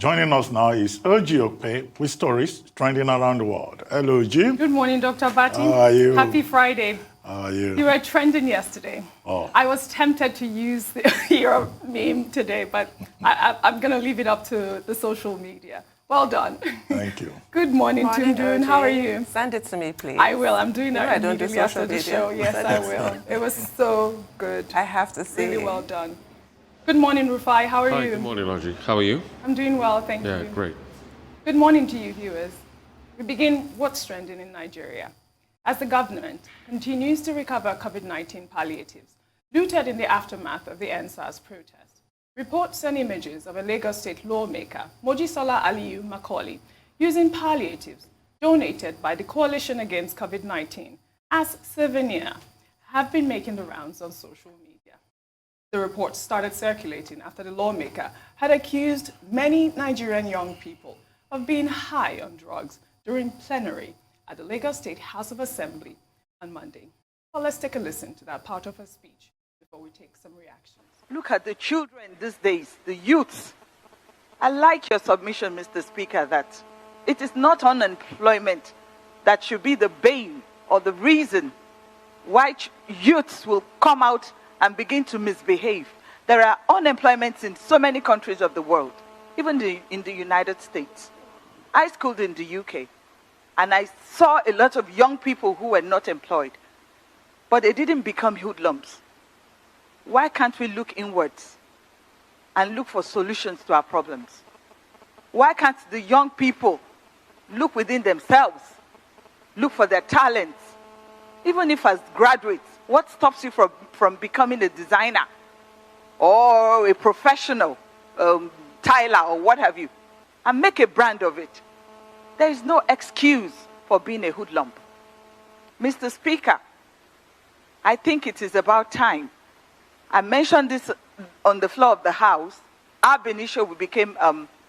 Joining us now is Okpe with stories trending around the world. Hello, Jim. Good morning, Dr. Bati. How are you? Happy Friday. How are you? You were trending yesterday. Oh. I was tempted to use your meme today, but I'm going to leave it up to the social media. Well done. Thank you. Good morning, Tundun. How are you? Send it to me, please. I will. I'm doing that immediately after the show. Yes, I will. It was so good. I have to say. Really well done. Good morning, Rufai. How are you? Hi, good morning, Audrey. How are you? I'm doing well, thank you. Yeah, great. Good morning to you, viewers. We begin what's trending in Nigeria. As the government continues to recover COVID-19 palliatives looted in the aftermath of the NSAS protest, reports and images of a Lagos State lawmaker, Mojisola Alli-Macaulay, using palliatives donated by the Coalition Against COVID-19 as souvenir have been making the rounds on social media. The reports started circulating after the lawmaker had accused many Nigerian young people of being high on drugs during plenary at the Lagos State House of Assembly on Monday. Well, let's take a listen to that part of her speech before we take some reactions. Look at the children these days, the youths. I like your submission, Mr. Speaker, that it is not unemployment that should be the bane or the reason why youths will come out and begin to misbehave. There are unemployments in so many countries of the world, even in the United States. I schooled in the UK, and I saw a lot of young people who were not employed, but they didn't become hoodlums. Why can't we look inwards and look for solutions to our problems? Why can't the young people look within themselves, look for their talents? Even if as graduates, what stops you from becoming a designer or a professional tiler or what have you, and make a brand of it? There is no excuse for being a hoodlum. Mr. Speaker, I think it is about time. I mentioned this on the floor of the House. Ab initio, we became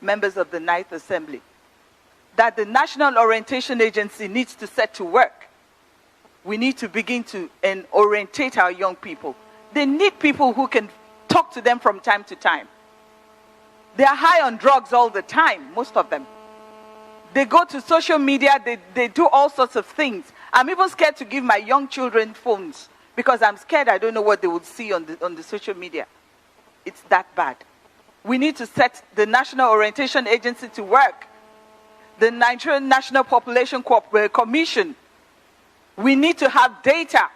members of the Ninth Assembly, that the National Orientation Agency needs to set to work. We need to begin to orientate our young people. They need people who can talk to them from time to time. They are high on drugs all the time, most of them. They go to social media, they do all sorts of things. I'm even scared to give my young children phones because I'm scared I don't know what they would see on the social media. It's that bad. We need to set the National Orientation Agency to work. The Nigerian National Population Commission. We need to have data.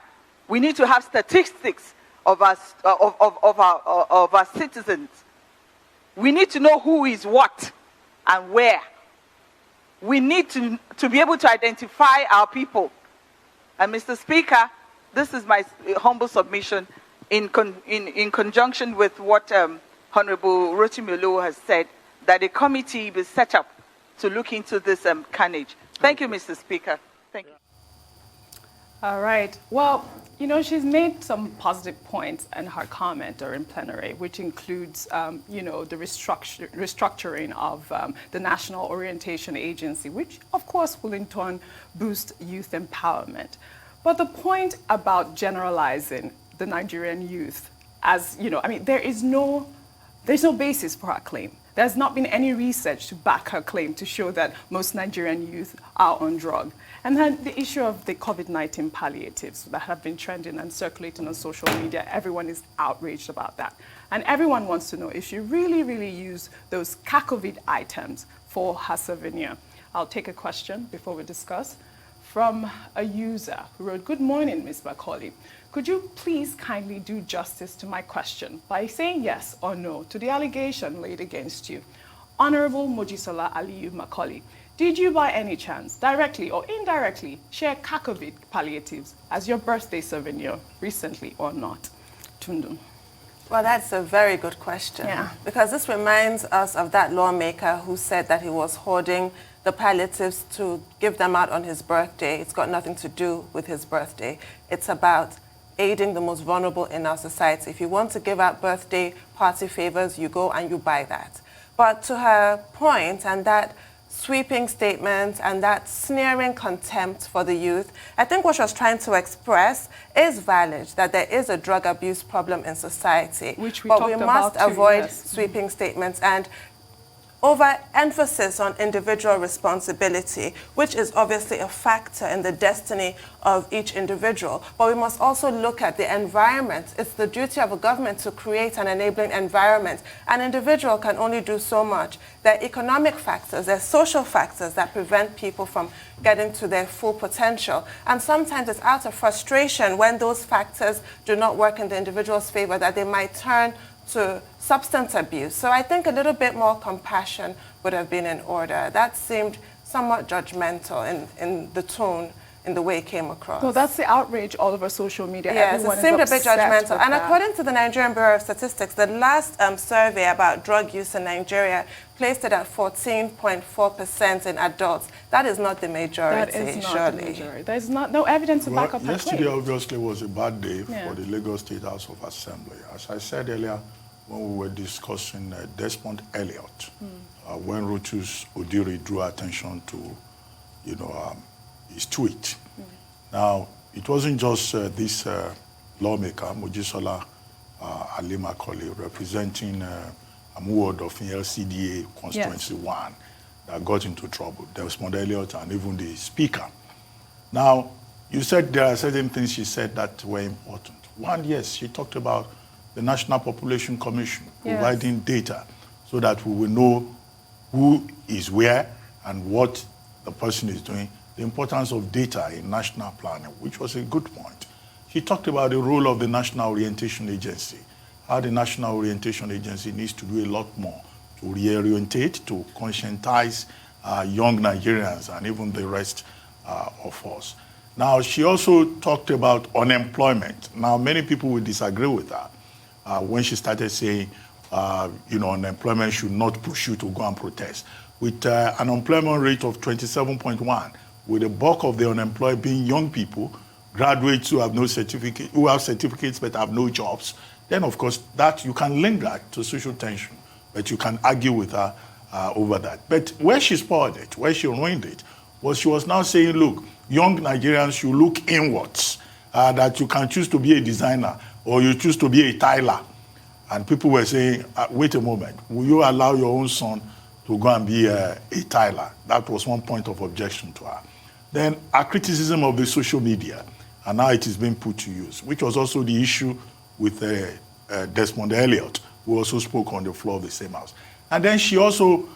We need to have statistics of our citizens. We need to know who is what and where. We need to be able to identify our people. And Mr. Speaker, this is my humble submission in conjunction with what Honorable Rotimi Olowo has said, that a committee be set up to look into this carnage. Thank you, Mr. Speaker. Thank you. All right. Well, you know, she's made some positive points in her comment during plenary, which includes, you know, the restructuring of the National Orientation Agency, which, of course, will in turn boost youth empowerment. But the point about generalizing the Nigerian youth, as, you know, I mean, there's no basis for her claim. There's not been any research to back her claim to show that most Nigerian youth are on drug. And then the issue of the COVID-19 palliatives that have been trending and circulating on social media, everyone is outraged about that. And everyone wants to know if she really, really used those COVID items for her souvenir. I'll take a question before we discuss from a user who wrote, "Good morning, Ms. Macaulay. Could you please kindly do justice to my question by saying yes or no to the allegation laid against you? Honorable Mojisola Alli-Macaulay, did you by any chance, directly or indirectly, share COVID palliatives as your birthday souvenir recently or not?" Tundun. Well, that's a very good question. Yeah. Because this reminds us of that lawmaker who said that he was hoarding the palliatives to give them out on his birthday. It's got nothing to do with his birthday. It's about aiding the most vulnerable in our society. If you want to give out birthday party favors, you go and you buy that. But to her point, and that sweeping statement and that sneering contempt for the youth, I think what she was trying to express is valid, that there is a drug abuse problem in society. Which we but talked we about must too, avoid yes. sweeping statements. And overemphasis on individual responsibility, which is obviously a factor in the destiny of each individual. But we must also look at the environment. It's the duty of a government to create an enabling environment. An individual can only do so much. There are economic factors, there are social factors that prevent people from getting to their full potential. And sometimes it's out of frustration when those factors do not work in the individual's favor that they might turn to substance abuse. So I think a little bit more compassion would have been in order. That seemed somewhat judgmental in the tone, in the way it came across. So that's the outrage all over social media. Yes, Everyone it seemed a bit upset judgmental. And that. according to the Nigerian Bureau of Statistics, the last survey about drug use in Nigeria placed it at 14.4% in adults. That is not the majority, That is not surely. the majority. There's no evidence to back up that yesterday claim. obviously was a bad day Yeah. for the Lagos State House of Assembly. As I said earlier, when we were discussing Desmond Elliot, when Rotus Odiri drew attention to, his tweet. Now, it wasn't just this lawmaker, Mojisola Alli-Macaulay, representing Amuward of LCDA Constituency 1, that got into trouble. Desmond Elliot and even the speaker. Now, you said there are certain things she said that were important. One, yes, she talked about the National Population Commission providing data so that we will know who is where and what the person is doing, the importance of data in national planning, which was a good point. She talked about the role of the National Orientation Agency, how the National Orientation Agency needs to do a lot more to reorientate, to conscientize young Nigerians and even the rest of us. Now, she also talked about unemployment. Now, many people will disagree with her when she started saying, unemployment should not push you to go and protest. With an unemployment rate of 27.1, with the bulk of the unemployed being young people, graduates who have no certificate, who have certificates but have no jobs, then of course that you can link that to social tension, but you can argue with her over that. But where she spoiled it, where she ruined it, was she was now saying, look, young Nigerians should look inwards, that you can choose to be a designer or you choose to be a tiler. And people were saying, wait a moment, will you allow your own son to go and be a tiler? That was one point of objection to her. Then a criticism of the social media and how it is being put to use, which was also the issue with Desmond Elliot, who also spoke on the floor of the same house. And then she also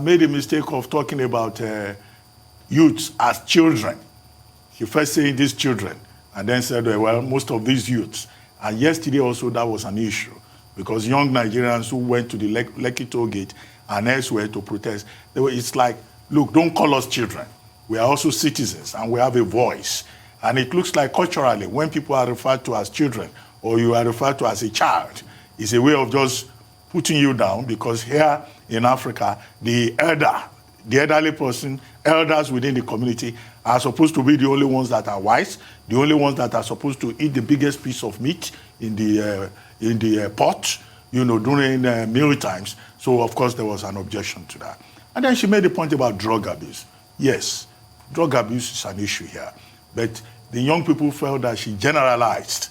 made a mistake of talking about youths as children. She first said these children, and then said, well, most of these youths. And yesterday also that was an issue, because young Nigerians who went to the Lekki toll gate and elsewhere to protest, it's like, look, don't call us children. We are also citizens and we have a voice. And it looks like culturally, when people are referred to as children or you are referred to as a child, it's a way of just putting you down, because here in Africa, the elderly person, elders within the community are supposed to be the only ones that are wise, the only ones that are supposed to eat the biggest piece of meat in the pot, during meal times. So, of course, there was an objection to that. And then she made a point about drug abuse. Yes, drug abuse is an issue here. But the young people felt that she generalized.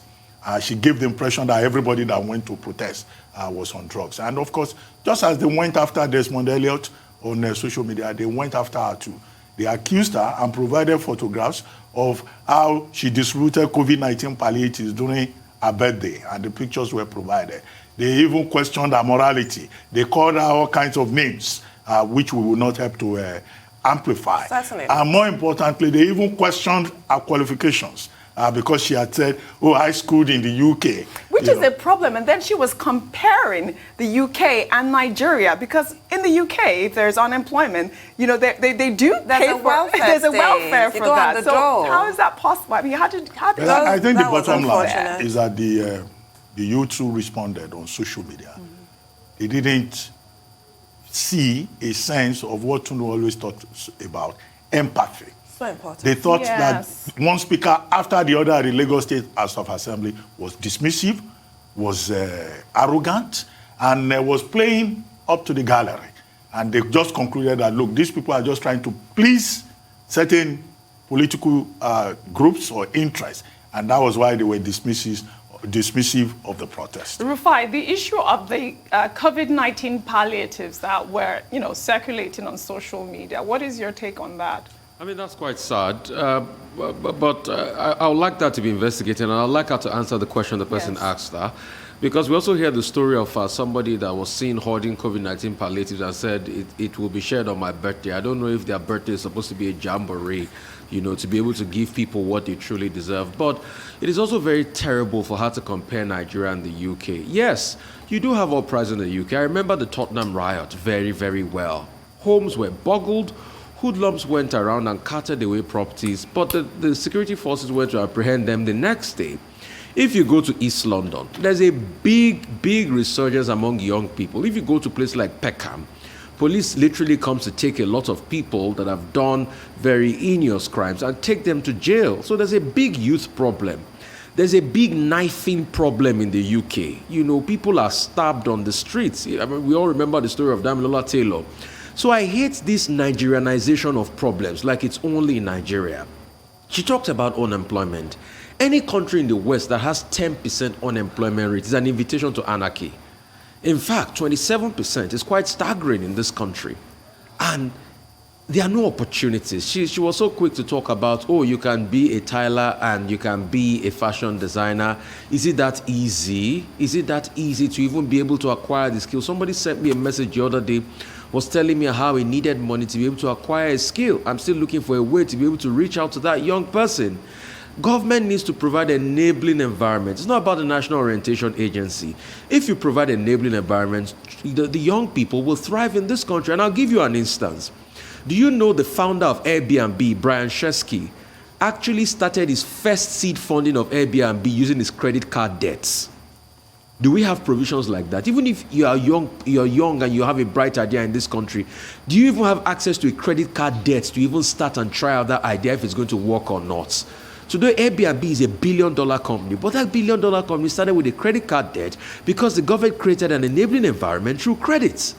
She gave the impression that everybody that went to protest was on drugs. And, of course, just as they went after Desmond Elliot on social media, they went after her too. They accused her and provided photographs of how she distributed COVID-19 palliatives during her birthday, and the pictures were provided. They even questioned her morality. They called her all kinds of names, which we will not help to amplify. Certainly. Uh, And more importantly, they even questioned her qualifications because she had said, oh, I schooled in the UK. Which is a problem. And then she was comparing the UK and Nigeria, because in the UK, if there's unemployment, they do pay a welfare there's a state. welfare You for go on that. the So dole. how is that possible? I mean, how did But I think the that was bottom line unfortunate. is that the youth who responded on social media, they didn't see a sense of what Tunu always talked about, empathy. so important. They thought Yes. that one speaker after the other at the Lagos State House of Assembly was dismissive, was arrogant, and was playing up to the gallery. And they just concluded that, look, these people are just trying to please certain political groups or interests. And that was why they were dismissive dismissive of the protest. Rufai, the issue of the COVID-19 palliatives that were, circulating on social media, what is your take on that? I mean, that's quite sad, but I would like that to be investigated, and I would like her to answer the question the person asked her, because we also hear the story of somebody that was seen hoarding COVID-19 palliatives and said it will be shared on my birthday. I don't know if their birthday is supposed to be a jamboree, to be able to give people what they truly deserve. But it is also very terrible for her to compare Nigeria and the UK. Yes, you do have uprising in the UK. I remember the Tottenham riot very, very well. Homes were boggled, hoodlums went around and carted away properties, but the security forces went to apprehend them the next day. If you go to East London, there's a big, big resurgence among young people. If you go to places like Peckham, police literally comes to take a lot of people that have done very heinous crimes and take them to jail. So there's a big youth problem. There's a big knifing problem in the UK. People are stabbed on the streets. I mean, we all remember the story of Damilola Taylor. So I hate this Nigerianization of problems, like it's only in Nigeria. She talked about unemployment. Any country in the West that has 10% unemployment rate is an invitation to anarchy. In fact, 27% is quite staggering in this country. And there are no opportunities. She was so quick to talk about, you can be a tiler and you can be a fashion designer. Is it that easy? Is it that easy to even be able to acquire the skill? Somebody sent me a message the other day, was telling me how he needed money to be able to acquire a skill. I'm still looking for a way to be able to reach out to that young person. Government needs to provide an enabling environment. It's not about the National Orientation Agency. If you provide an enabling environment, the young people will thrive in this country. And I'll give you an instance. Do you know the founder of Airbnb, Brian Chesky, actually started his first seed funding of Airbnb using his credit card debts? Do we have provisions like that? Even if you are young and you have a bright idea in this country, do you even have access to a credit card debt to even start and try out that idea if it's going to work or not? Today, Airbnb is a $1 billion company, but that $1 billion company started with a credit card debt because the government created an enabling environment through credits.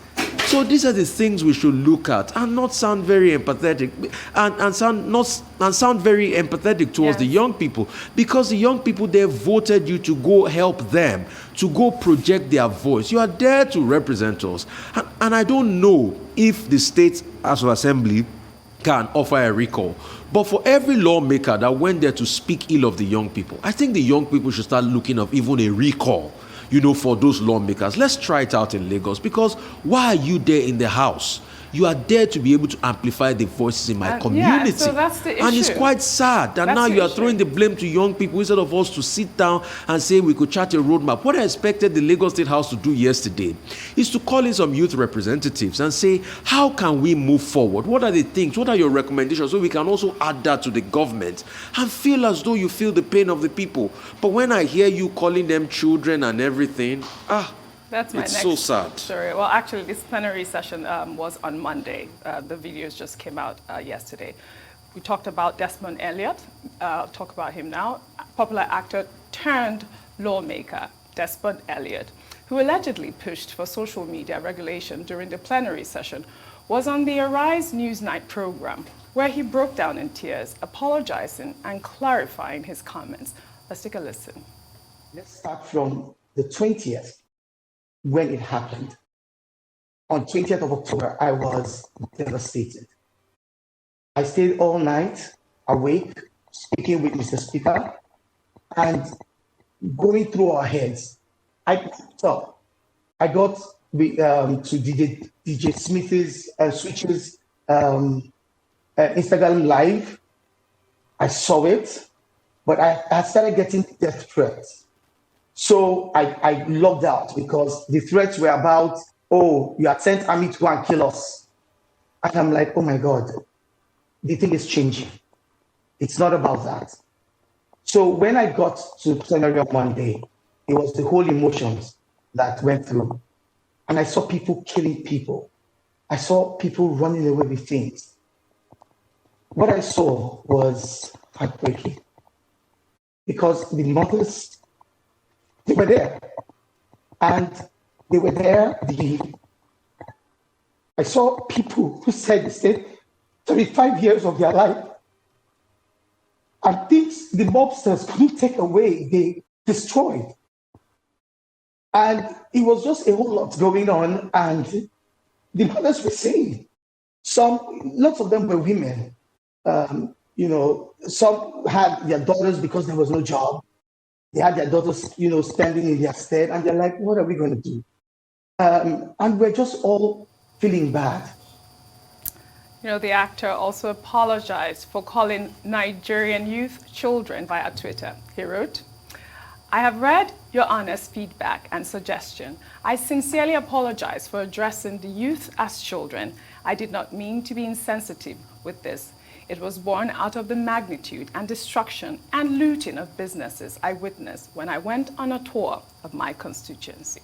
So these are the things we should look at and not sound very empathetic and sound very empathetic towards the young people, because the young people, they voted you to go help them, to go project their voice. You are there to represent us. And I don't know if the State House of Assembly can offer a recall. But for every lawmaker that went there to speak ill of the young people, I think the young people should start looking at even a recall, for those lawmakers. Let's try it out in Lagos, because why are you there in the House? You are there to be able to amplify the voices in my community. So that's the issue. And it's quite sad that now you are throwing the blame to young people instead of us to sit down and say we could chart a roadmap. What I expected the Lagos State House to do yesterday is to call in some youth representatives and say, how can we move forward? What are the things? What are your recommendations? So we can also add that to the government and feel as though you feel the pain of the people. But when I hear you calling them children and everything, that's my next so sad. Story. Well, actually, this plenary session was on Monday. The videos just came out yesterday. We talked about Desmond Elliot. Talk about him now. Popular actor turned lawmaker, Desmond Elliot, who allegedly pushed for social media regulation during the plenary session, was on the Arise Newsnight program, where he broke down in tears, apologizing and clarifying his comments. Let's take a listen. Let's start from the 20th. When it happened. On 20th of October, I was devastated. I stayed all night awake, speaking with Mr. Speaker, and going through our heads. I got to DJ Smith's Switch's Instagram Live. I saw it, but I started getting death threats. So I logged out because the threats were about, you had sent army to go and kill us. And I'm like, oh my God, the thing is changing. It's not about that. So when I got to plenary on Monday, it was the whole emotions that went through. And I saw people killing people. I saw people running away with things. What I saw was heartbreaking, because the mothers, they were there. And they were there. I saw people who said they stayed 35 years of their life. And things the mobsters couldn't take away. destroyed. And it was just a whole lot going on, and the mothers were saying, lots of them were women. Some had their daughters because there was no job. They had their daughters, standing in their stead, and they're like, what are we going to do? And we're just all feeling bad. The actor also apologized for calling Nigerian youth children via Twitter. He wrote, I have read your honest feedback and suggestion. I sincerely apologize for addressing the youth as children. I did not mean to be insensitive with this. It was born out of the magnitude and destruction and looting of businesses I witnessed when I went on a tour of my constituency.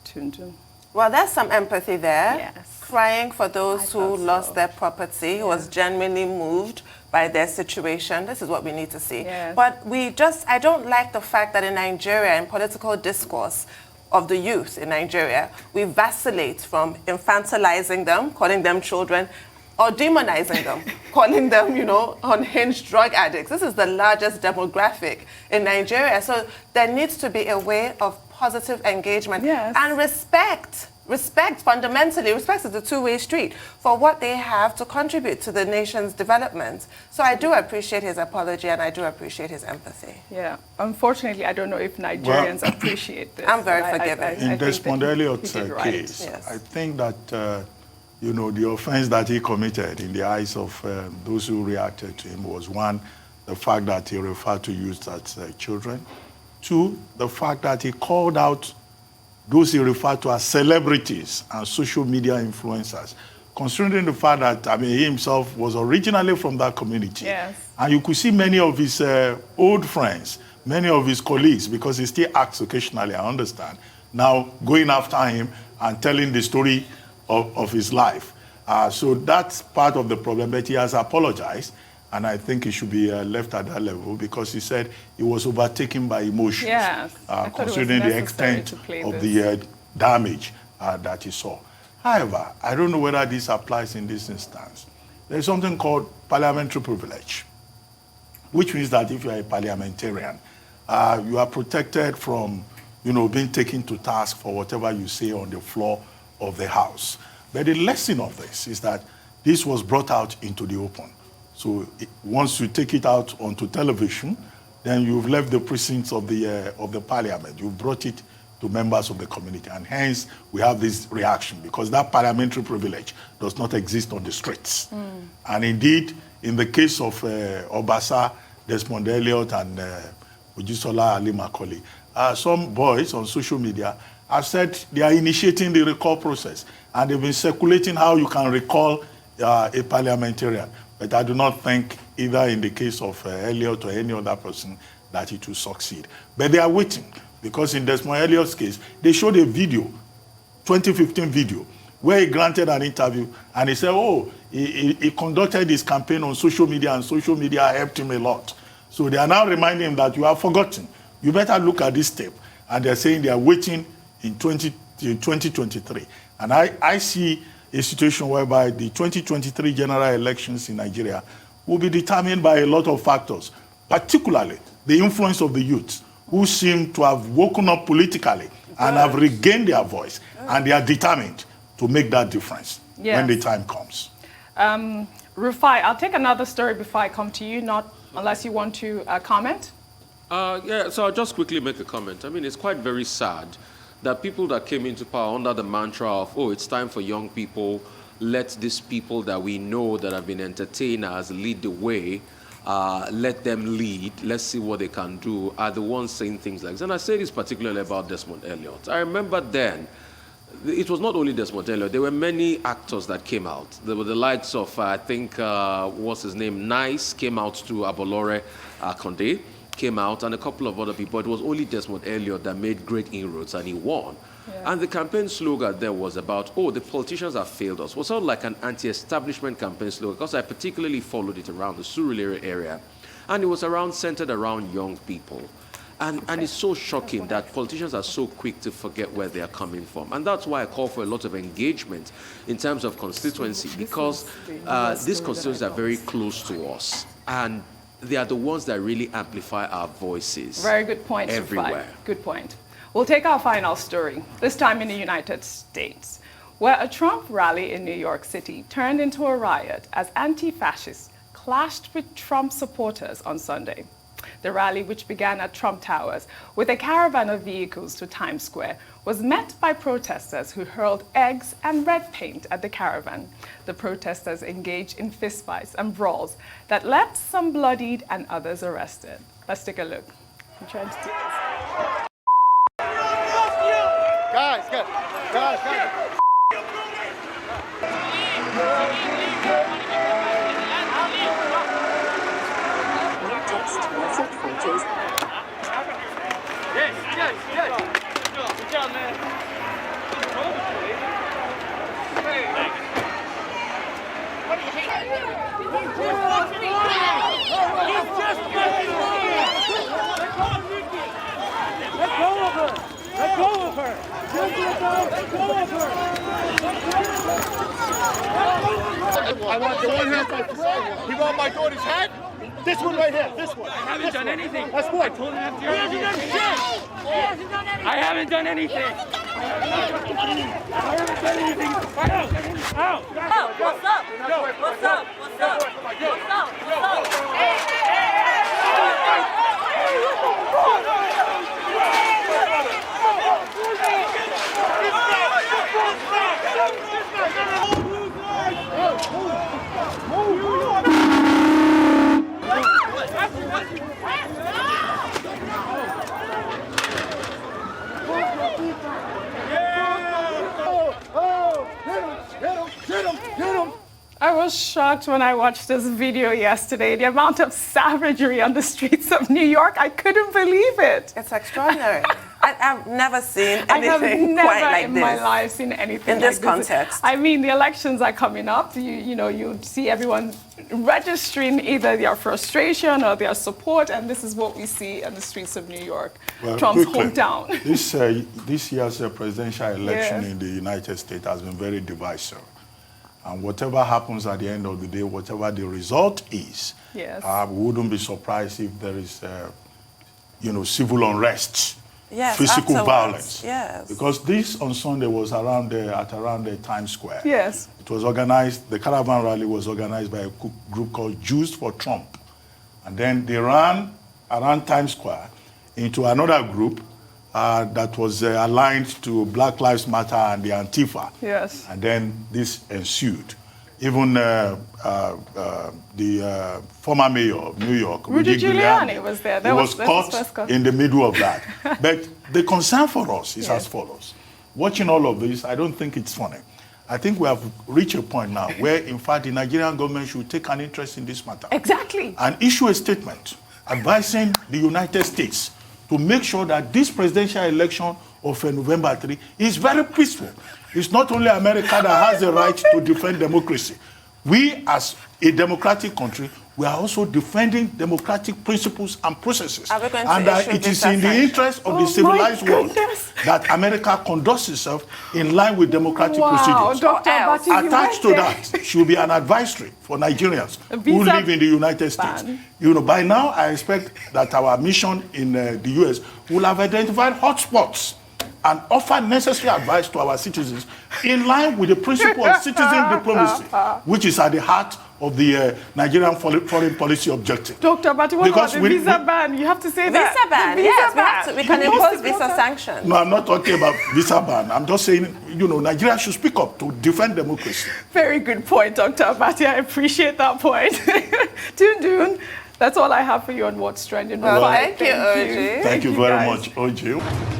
Tundu. Well, there's some empathy there. Yes. Crying for those who lost their property, who was genuinely moved by their situation. This is what we need to see. Yes. But I don't like the fact that in Nigeria, in political discourse of the youth in Nigeria, we vacillate from infantilizing them, calling them children, or demonizing them, calling them, unhinged drug addicts. This is the largest demographic in Nigeria. So there needs to be a way of positive engagement and respect. Respect, fundamentally, respect is a two-way street for what they have to contribute to the nation's development. So I do appreciate his apology, and I do appreciate his empathy. Yeah, unfortunately, I don't know if Nigerians appreciate this. I'm very forgiving. In Desmond Elliot's case, yes. I think that, the offense that he committed in the eyes of those who reacted to him was, one, the fact that he referred to youth as children. Two, the fact that he called out those he referred to as celebrities and social media influencers, considering the fact that, he himself was originally from that community. Yes. And you could see many of his old friends, many of his colleagues, because he still acts occasionally, I understand, now going after him and telling the story of his life. So that's part of the problem, but he has apologized. And I think he should be left at that level because he said he was overtaken by emotions, considering the extent of the damage that he saw. However, I don't know whether this applies in this instance. There's something called parliamentary privilege, which means that if you are a parliamentarian, you are protected from, being taken to task for whatever you say on the floor of the House. But the lesson of this is that this was brought out into the open. So once you take it out onto television, then you've left the precincts of the parliament. You've brought it to members of the community. And hence, we have this reaction because that parliamentary privilege does not exist on the streets. And indeed, in the case of Obasa, Desmond Elliot, and Mojisola Alli-Macaulay, some boys on social media have said they are initiating the recall process. And they've been circulating how you can recall a parliamentarian. But I do not think, either in the case of Elliot or any other person, that it will succeed. But they are waiting, because in Desmond Elliot's case, they showed a video, 2015 video, where he granted an interview, and he said, he conducted his campaign on social media, and social media helped him a lot. So they are now reminding him that you have forgotten. You better look at this tape. And they're saying they are waiting in 2023. And I see a situation whereby the 2023 general elections in Nigeria will be determined by a lot of factors, particularly the influence of the youth, who seem to have woken up politically and have regained their voice, and they are determined to make that difference when the time comes. Rufai, I'll take another story before I come to you, not unless you want to comment. So I'll just quickly make a comment. It's quite very sad that people that came into power under the mantra of, it's time for young people, let these people that we know that have been entertainers lead the way, let them lead, let's see what they can do, are the ones saying things like this. And I say this particularly about Desmond Elliot. I remember then, it was not only Desmond Elliot, there were many actors that came out. There were the likes of, I think, what's his name, Nice came out to Abiola Conde, came out, and a couple of other people. It was only Desmond Elliot that made great inroads, and he won. And the campaign slogan there was about, the politicians have failed us. It was sort of like an anti-establishment campaign slogan, because I particularly followed it around the Surulere area, and it was centered around young people. And it's so shocking that politicians are so quick to forget where they are coming from. And that's why I call for a lot of engagement in terms of constituency, because these constituencies are very close to us. And they are the ones that really amplify our voices. Very good point. Everywhere. Good point. We'll take our final story, this time in the United States, where a Trump rally in New York City turned into a riot as anti-fascists clashed with Trump supporters on Sunday. The rally, which began at Trump Towers with a caravan of vehicles to Times Square, was met by protesters who hurled eggs and red paint at the caravan. The protesters engaged in fistfights and brawls that left some bloodied and others arrested. Let's take a look. I'm trying to do this. Guys. Text message photos. Yes. Good job, man. Let go of her. I want the one hat. You want my daughter's hat? This one right here. This one. I haven't done anything. That's what. I told him after. He hasn't done shit. I haven't done anything. I haven't done anything. Out. What's up? I was shocked when I watched this video yesterday. The amount of savagery on the streets of New York, I couldn't believe it. It's extraordinary. I've never seen I have anything never quite like in this. my life seen anything In like this context. I mean, the elections are coming up. You see everyone registering either their frustration or their support, and this is what we see on the streets of New York, Trump's hometown. This year's presidential election Yes. in the United States has been very divisive. And whatever happens at the end of the day, whatever the result is, Yes. we wouldn't be surprised if there is, civil unrest, Yes, physical afterwards, violence. yes. Because this on Sunday was around the Times Square. Yes. It was organized, the caravan rally was organized by a group called Jews for Trump. And then they ran around Times Square into another group that was aligned to Black Lives Matter and the Antifa. Yes. And then this ensued. Even the former mayor of New York, Rudy Giuliani was there. He was caught in the middle of that. But the concern for us is as follows. Watching all of this, I don't think it's funny. I think we have reached a point now where, in fact, the Nigerian government should take an interest in this matter. Exactly. And issue a statement advising the United States to make sure that this presidential election of November 3 is very peaceful. It's not only America that has the right to defend democracy. We, as a democratic country, we are also defending democratic principles and processes. And it is in the interest of the civilized world that America conducts itself in line with democratic procedures. Dr. Abati, Attached to that should be an advisory for Nigerians who live in the United States. By now, I expect that our mission in the US will have identified hotspots and offer necessary advice to our citizens in line with the principle of citizen diplomacy, which is at the heart of the Nigerian foreign policy objective. Dr. Abati, what about the visa ban? You have to say that. Visa ban, yes. We can impose visa sanctions. No, I'm not talking about visa ban. I'm just saying, Nigeria should speak up to defend democracy. Very good point, Dr. Abati. I appreciate that point. Dun, that's all I have for you on What's Trending. Well, thank you, OG. Thank you very much, OG.